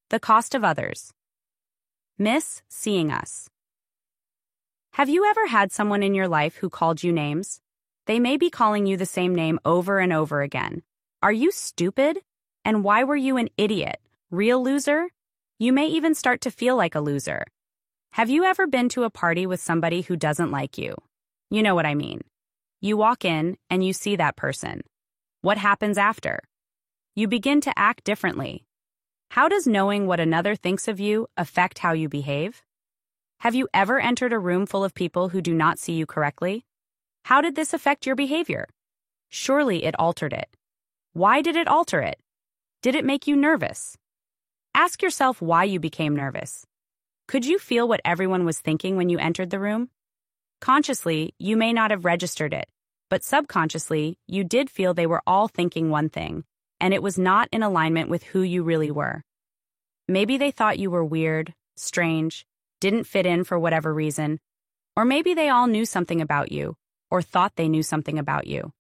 The cost of others. Miss seeing us. Have you ever had someone in your life who called you names? They may be calling you the same name over and over again. Are you stupid? And why were you an idiot? Real loser? You may even start to feel like a loser. Have you ever been to a party with somebody who doesn't like you? You know what I mean. You walk in and you see that person. What happens after? You begin to act differently. How does knowing what another thinks of you affect how you behave? Have you ever entered a room full of people who do not see you correctly? How did this affect your behavior? Surely it altered it. Why did it alter it? Did it make you nervous? Ask yourself why you became nervous. Could you feel what everyone was thinking when you entered the room? Consciously, you may not have registered it, but subconsciously, you did feel they were all thinking one thing, and it was not in alignment with who you really were. Maybe they thought you were weird, strange, didn't fit in for whatever reason, or maybe they all knew something about you, or thought they knew something about you.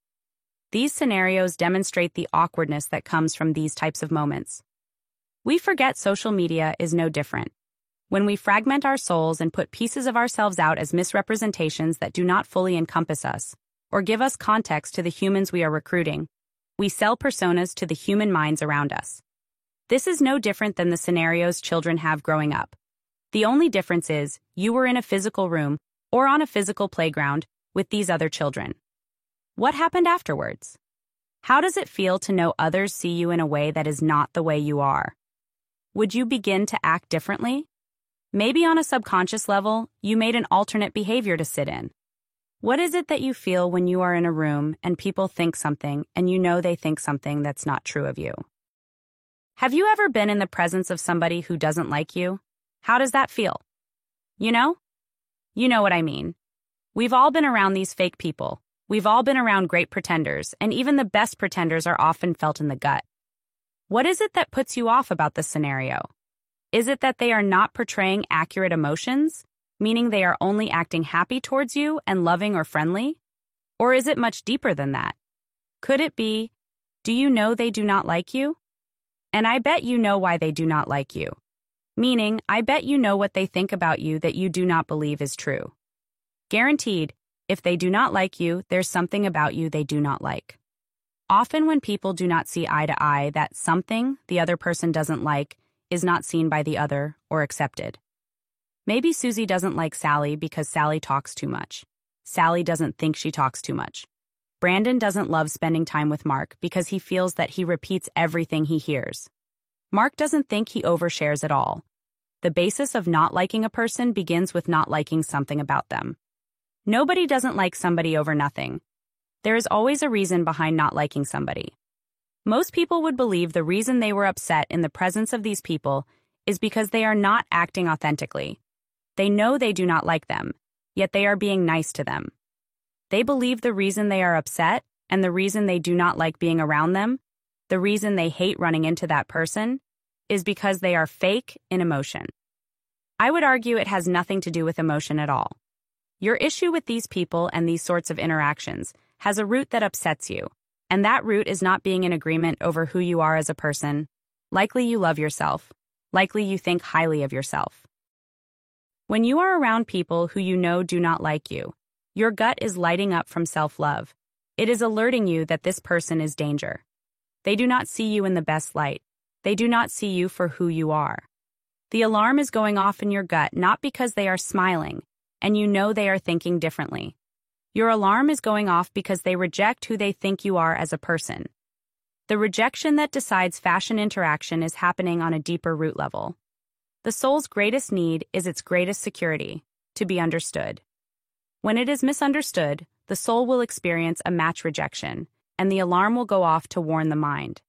These scenarios demonstrate the awkwardness that comes from these types of moments. We forget social media is no different. When we fragment our souls and put pieces of ourselves out as misrepresentations that do not fully encompass us, or give us context to the humans we are recruiting, we sell personas to the human minds around us. This is no different than the scenarios children have growing up. The only difference is you were in a physical room or on a physical playground with these other children. What happened afterwards? How does it feel to know others see you in a way that is not the way you are? Would you begin to act differently? Maybe on a subconscious level, you made an alternate behavior to sit in. What is it that you feel when you are in a room and people think something and you know they think something that's not true of you? Have you ever been in the presence of somebody who doesn't like you? How does that feel? You know? You know what I mean. We've all been around these fake people. We've all been around great pretenders, and even the best pretenders are often felt in the gut. What is it that puts you off about this scenario? Is it that they are not portraying accurate emotions, meaning they are only acting happy towards you and loving or friendly? Or is it much deeper than that? Could it be, do you know they do not like you? And I bet you know why they do not like you. Meaning, I bet you know what they think about you that you do not believe is true. Guaranteed, if they do not like you, there's something about you they do not like. Often when people do not see eye to eye, that something the other person doesn't like is not seen by the other or accepted. Maybe Susie doesn't like Sally because Sally talks too much. Sally doesn't think she talks too much. Brandon doesn't love spending time with Mark because he feels that he repeats everything he hears. Mark doesn't think he overshares at all. The basis of not liking a person begins with not liking something about them. Nobody doesn't like somebody over nothing. There is always a reason behind not liking somebody. Most people would believe the reason they were upset in the presence of these people is because they are not acting authentically. They know they do not like them, yet they are being nice to them. They believe the reason they are upset and the reason they do not like being around them, the reason they hate running into that person, is because they are fake in emotion. I would argue it has nothing to do with emotion at all. Your issue with these people and these sorts of interactions has a root that upsets you, and that root is not being in agreement over who you are as a person. Likely you love yourself. Likely you think highly of yourself. When you are around people who you know do not like you, your gut is lighting up from self-love. It is alerting you that this person is danger. They do not see you in the best light. They do not see you for who you are. The alarm is going off in your gut not because they are smiling, and you know they are thinking differently. Your alarm is going off because they reject who they think you are as a person. The rejection that decides fashion interaction is happening on a deeper root level. The soul's greatest need is its greatest security, to be understood. When it is misunderstood, the soul will experience a match rejection, and the alarm will go off to warn the mind.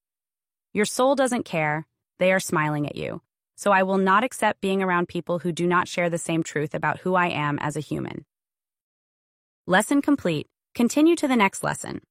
Your soul doesn't care, they are smiling at you, so I will not accept being around people who do not share the same truth about who I am as a human. Lesson complete. Continue to the next lesson.